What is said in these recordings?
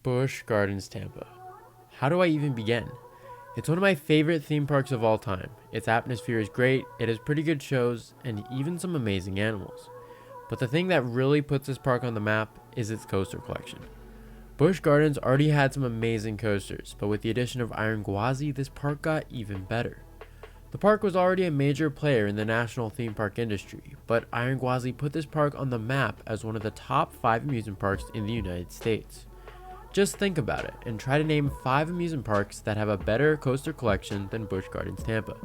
Busch Gardens Tampa. How do I even begin? It's one of my favorite theme parks of all time. Its atmosphere is great, it has pretty good shows, and even some amazing animals. But the thing that really puts this park on the map is its coaster collection. Busch Gardens already had some amazing coasters, but with the addition of Iron Gwazi, this park got even better. The park was already a major player in the national theme park industry, but Iron Gwazi put this park on the map as one of the top 5 amusement parks in the United States. Just think about it and try to name 5 amusement parks that have a better coaster collection than Busch Gardens Tampa.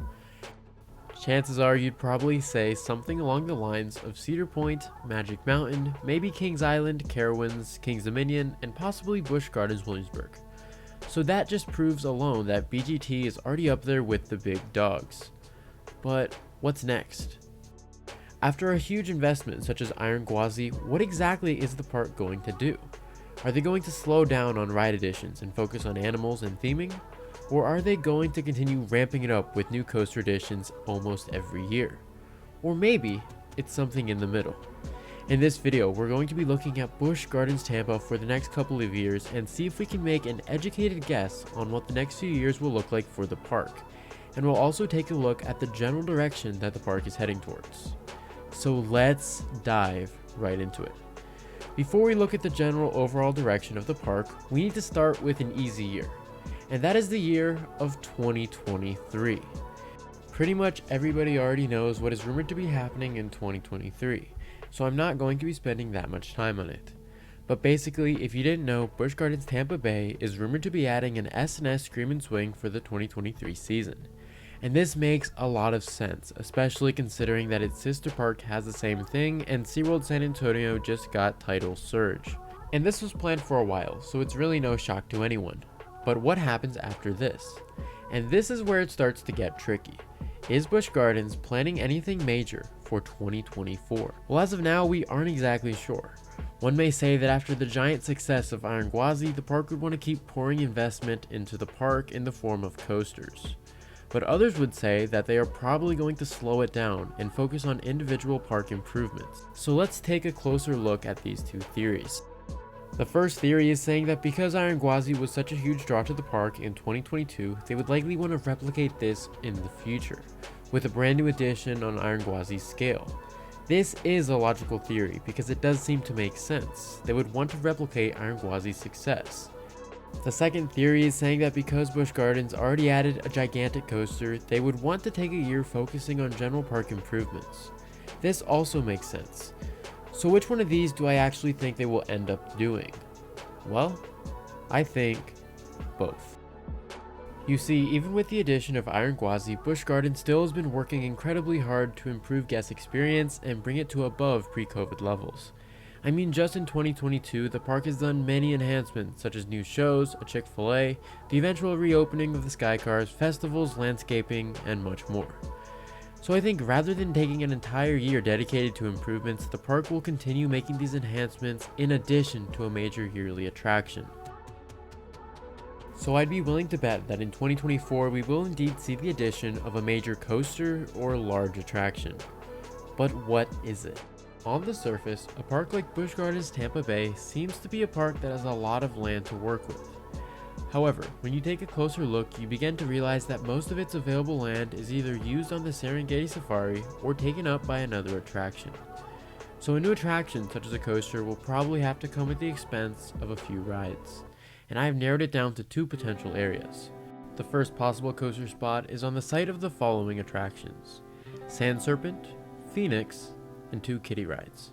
Chances are you'd probably say something along the lines of Cedar Point, Magic Mountain, maybe Kings Island, Carowinds, Kings Dominion, and possibly Busch Gardens Williamsburg. So that just proves alone that BGT is already up there with the big dogs. But what's next? After a huge investment such as Iron Gwazi, what exactly is the park going to do? Are they going to slow down on ride additions and focus on animals and theming? Or are they going to continue ramping it up with new coaster additions almost every year? Or maybe it's something in the middle. In this video, we're going to be looking at Busch Gardens Tampa for the next couple of years and see if we can make an educated guess on what the next few years will look like for the park. And we'll also take a look at the general direction that the park is heading towards. So let's dive right into it. Before we look at the general overall direction of the park, we need to start with an easy year. And that is the year of 2023. Pretty much everybody already knows what is rumored to be happening in 2023. So I'm not going to be spending that much time on it. But basically, if you didn't know, Busch Gardens Tampa Bay is rumored to be adding an S&S Scream and Swing for the 2023 season. And this makes a lot of sense, especially considering that its sister park has the same thing and SeaWorld San Antonio just got Tidal Surge. And this was planned for a while, so it's really no shock to anyone. But what happens after this? And this is where it starts to get tricky. Is Busch Gardens planning anything major for 2024? Well, as of now, we aren't exactly sure. One may say that after the giant success of Iron Gwazi, the park would want to keep pouring investment into the park in the form of coasters. But others would say that they are probably going to slow it down and focus on individual park improvements. So let's take a closer look at these two theories. The first theory is saying that because Iron Gwazi was such a huge draw to the park in 2022, they would likely want to replicate this in the future, with a brand new addition on Iron Gwazi's scale. This is a logical theory because it does seem to make sense. They would want to replicate Iron Gwazi's success. The second theory is saying that because Busch Gardens already added a gigantic coaster, they would want to take a year focusing on general park improvements. This also makes sense. So which one of these do I actually think they will end up doing? Well, I think both. You see, even with the addition of Iron Gwazi, Busch Gardens still has been working incredibly hard to improve guest experience and bring it to above pre-COVID levels. I mean, just in 2022, the park has done many enhancements such as new shows, a Chick-fil-A, the eventual reopening of the Sky Cars, festivals, landscaping, and much more. So I think rather than taking an entire year dedicated to improvements, the park will continue making these enhancements in addition to a major yearly attraction. So I'd be willing to bet that in 2024 we will indeed see the addition of a major coaster or large attraction. But what is it? On the surface, a park like Busch Gardens Tampa Bay seems to be a park that has a lot of land to work with. However, when you take a closer look, you begin to realize that most of its available land is either used on the Serengeti Safari or taken up by another attraction. So a new attraction such as a coaster will probably have to come at the expense of a few rides. And I have narrowed it down to 2 potential areas. The first possible coaster spot is on the site of the following attractions: Sand Serpent, Phoenix, and 2 kiddie rides.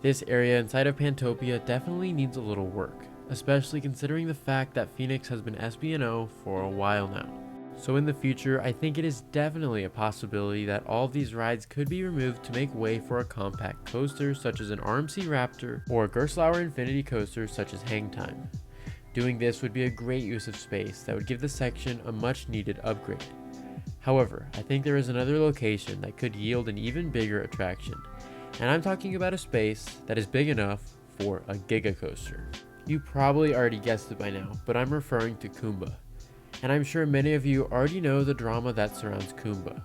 This area inside of Pantopia definitely needs a little work, especially considering the fact that Phoenix has been SB&O for a while now. So in the future, I think it is definitely a possibility that all of these rides could be removed to make way for a compact coaster such as an RMC Raptor or a Gerstlauer Infinity coaster such as Hang Time. Doing this would be a great use of space that would give the section a much needed upgrade. However, I think there is another location that could yield an even bigger attraction, and I'm talking about a space that is big enough for a Giga Coaster. You probably already guessed it by now, but I'm referring to Kumba. And I'm sure many of you already know the drama that surrounds Kumba.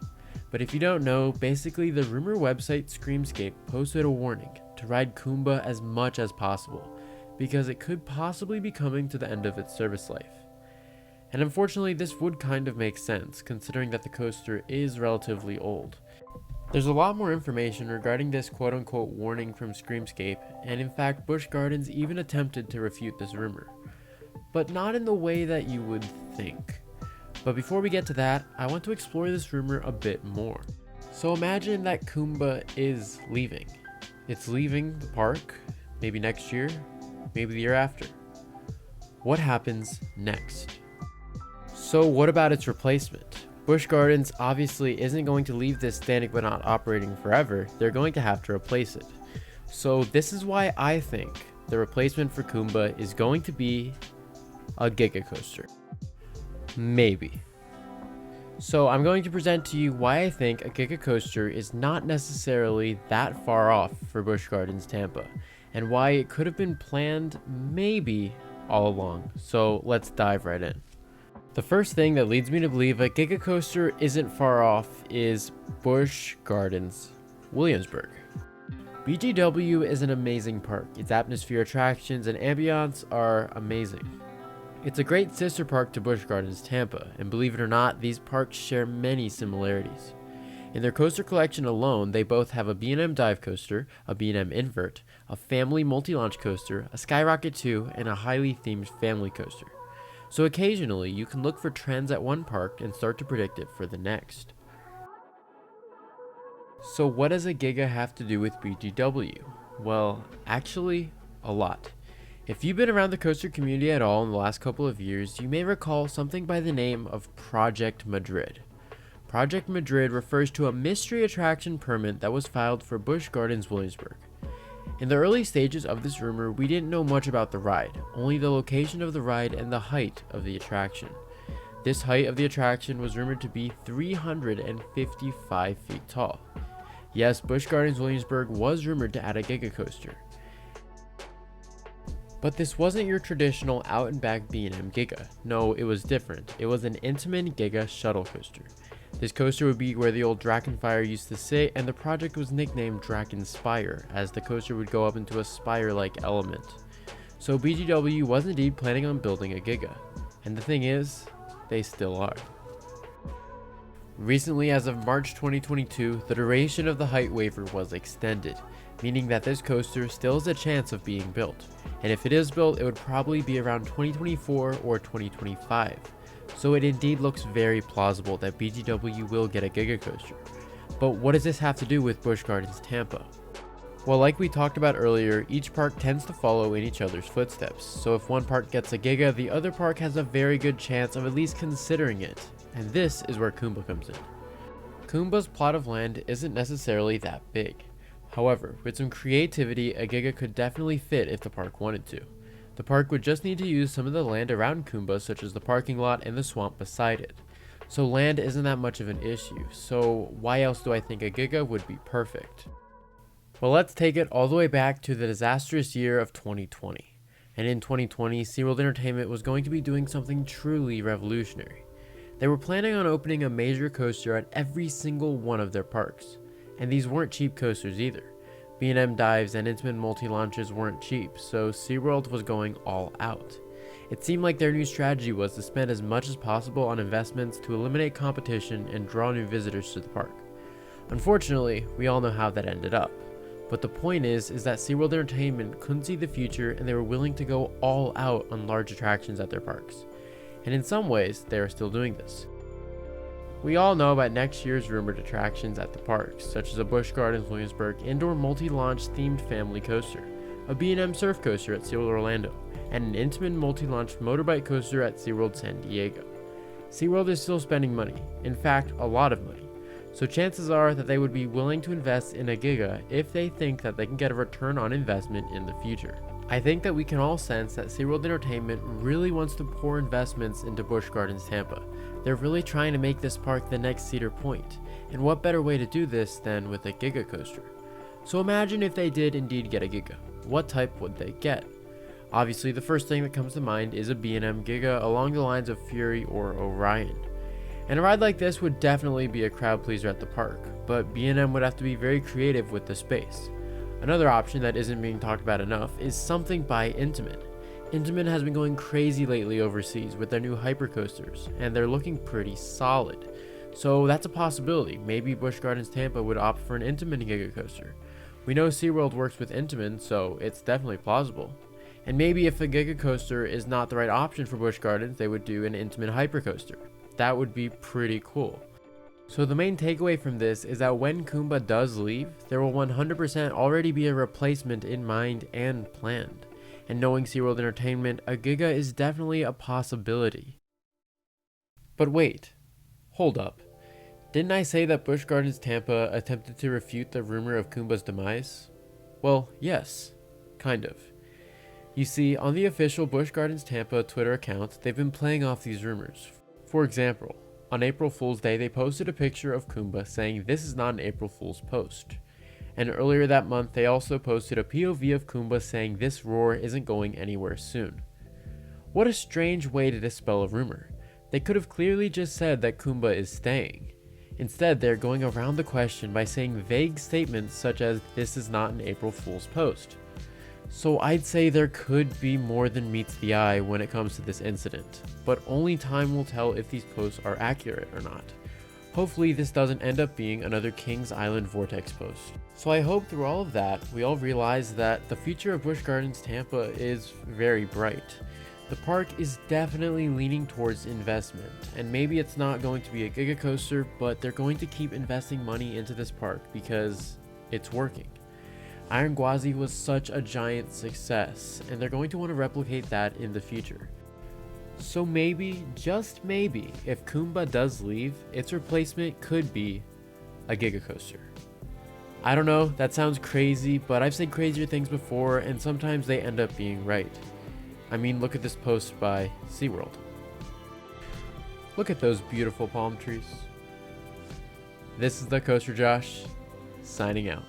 But if you don't know, basically the rumor website Screamscape posted a warning to ride Kumba as much as possible, because it could possibly be coming to the end of its service life. And unfortunately, this would kind of make sense, considering that the coaster is relatively old. There's a lot more information regarding this quote-unquote warning from Screamscape, and in fact, Busch Gardens even attempted to refute this rumor, but not in the way that you would think. But before we get to that, I want to explore this rumor a bit more. So imagine that Kumba is leaving. It's leaving the park, maybe next year, maybe the year after. What happens next? So what about its replacement? Busch Gardens obviously isn't going to leave this standing but not operating forever. They're going to have to replace it. So this is why I think the replacement for Kumba is going to be a Giga Coaster. Maybe. So I'm going to present to you why I think a Giga Coaster is not necessarily that far off for Busch Gardens Tampa, and why it could have been planned maybe all along. So let's dive right in. The first thing that leads me to believe a Giga Coaster isn't far off is Busch Gardens Williamsburg. BGW is an amazing park. Its atmosphere, attractions, and ambiance are amazing. It's a great sister park to Busch Gardens Tampa, and believe it or not, these parks share many similarities. In their coaster collection alone, they both have a B&M dive coaster, a B&M invert, a family multi-launch coaster, a Skyrocket 2, and a highly themed family coaster. So occasionally, you can look for trends at one park and start to predict it for the next. So what does a Giga have to do with BGW? Well, actually, a lot. If you've been around the coaster community at all in the last couple of years, you may recall something by the name of Project Madrid. Project Madrid refers to a mystery attraction permit that was filed for Busch Gardens Williamsburg. In the early stages of this rumor, we didn't know much about the ride, only the location of the ride and the height of the attraction. This height of the attraction was rumored to be 355 feet tall. Yes, Busch Gardens Williamsburg was rumored to add a Giga Coaster. But this wasn't your traditional out-and-back B&M Giga. No, it was different. It was an Intamin Giga shuttle coaster. This coaster would be where the old Drakenfire used to sit, and the project was nicknamed Drakenspire, as the coaster would go up into a spire-like element. So BGW was indeed planning on building a Giga, and the thing is, they still are. Recently, as of March 2022, the duration of the height waiver was extended, meaning that this coaster still has a chance of being built, and if it is built, it would probably be around 2024 or 2025. So it indeed looks very plausible that BGW will get a Giga Coaster. But what does this have to do with Busch Gardens Tampa? Well, like we talked about earlier, each park tends to follow in each other's footsteps, so if one park gets a Giga, the other park has a very good chance of at least considering it, and this is where Kumba comes in. Kumba's plot of land isn't necessarily that big. However, with some creativity, a Giga could definitely fit if the park wanted to. The park would just need to use some of the land around Kumba, such as the parking lot and the swamp beside it. So land isn't that much of an issue, so why else do I think a Giga would be perfect? Well, let's take it all the way back to the disastrous year of 2020. And in 2020, SeaWorld Entertainment was going to be doing something truly revolutionary. They were planning on opening a major coaster at every single one of their parks. And these weren't cheap coasters either. B&M dives and Intamin multi-launches weren't cheap, so SeaWorld was going all out. It seemed like their new strategy was to spend as much as possible on investments to eliminate competition and draw new visitors to the park. Unfortunately, we all know how that ended up. But the point is that SeaWorld Entertainment couldn't see the future, and they were willing to go all out on large attractions at their parks. And in some ways, they are still doing this. We all know about next year's rumored attractions at the parks, such as a Busch Gardens Williamsburg indoor multi-launch themed family coaster, a B&M surf coaster at SeaWorld Orlando, and an Intamin multi-launch motorbike coaster at SeaWorld San Diego. SeaWorld is still spending money, in fact, a lot of money. So chances are that they would be willing to invest in a Giga if they think that they can get a return on investment in the future. I think that we can all sense that SeaWorld Entertainment really wants to pour investments into Busch Gardens Tampa. They're really trying to make this park the next Cedar Point, and what better way to do this than with a Giga Coaster? So imagine if they did indeed get a Giga. What type would they get? Obviously, the first thing that comes to mind is a B&M Giga along the lines of Fury or Orion. And a ride like this would definitely be a crowd pleaser at the park, but B&M would have to be very creative with the space. Another option that isn't being talked about enough is something by Intamin. Intamin has been going crazy lately overseas with their new hypercoasters, and they're looking pretty solid. So that's a possibility. Maybe Busch Gardens Tampa would opt for an Intamin Giga Coaster. We know SeaWorld works with Intamin, so it's definitely plausible. And maybe if a Giga Coaster is not the right option for Busch Gardens, they would do an Intamin Hypercoaster. That would be pretty cool. So the main takeaway from this is that when Kumba does leave, there will 100% already be a replacement in mind and planned. And knowing SeaWorld Entertainment, a Giga is definitely a possibility. But wait, hold up. Didn't I say that Busch Gardens Tampa attempted to refute the rumor of Kumba's demise? Well, yes, kind of. You see, on the official Busch Gardens Tampa Twitter account, they've been playing off these rumors. For example, on April Fool's Day, they posted a picture of Kumba saying this is not an April Fool's post. And earlier that month, they also posted a POV of Kumba saying this roar isn't going anywhere soon. What a strange way to dispel a rumor. They could have clearly just said that Kumba is staying. Instead, they're going around the question by saying vague statements such as this is not an April Fool's post. So I'd say there could be more than meets the eye when it comes to this incident, but only time will tell if these posts are accurate or not. Hopefully this doesn't end up being another Kings Island Vortex post. So I hope through all of that, we all realize that the future of Busch Gardens Tampa is very bright. The park is definitely leaning towards investment, and maybe it's not going to be a Giga Coaster, but they're going to keep investing money into this park because it's working. Iron Gwazi was such a giant success, and they're going to want to replicate that in the future. So maybe, just maybe, if Kumba does leave, its replacement could be a Giga Coaster. I don't know, that sounds crazy, but I've said crazier things before, and sometimes they end up being right. I mean, look at this post by SeaWorld. Look at those beautiful palm trees. This is the Coaster Josh, signing out.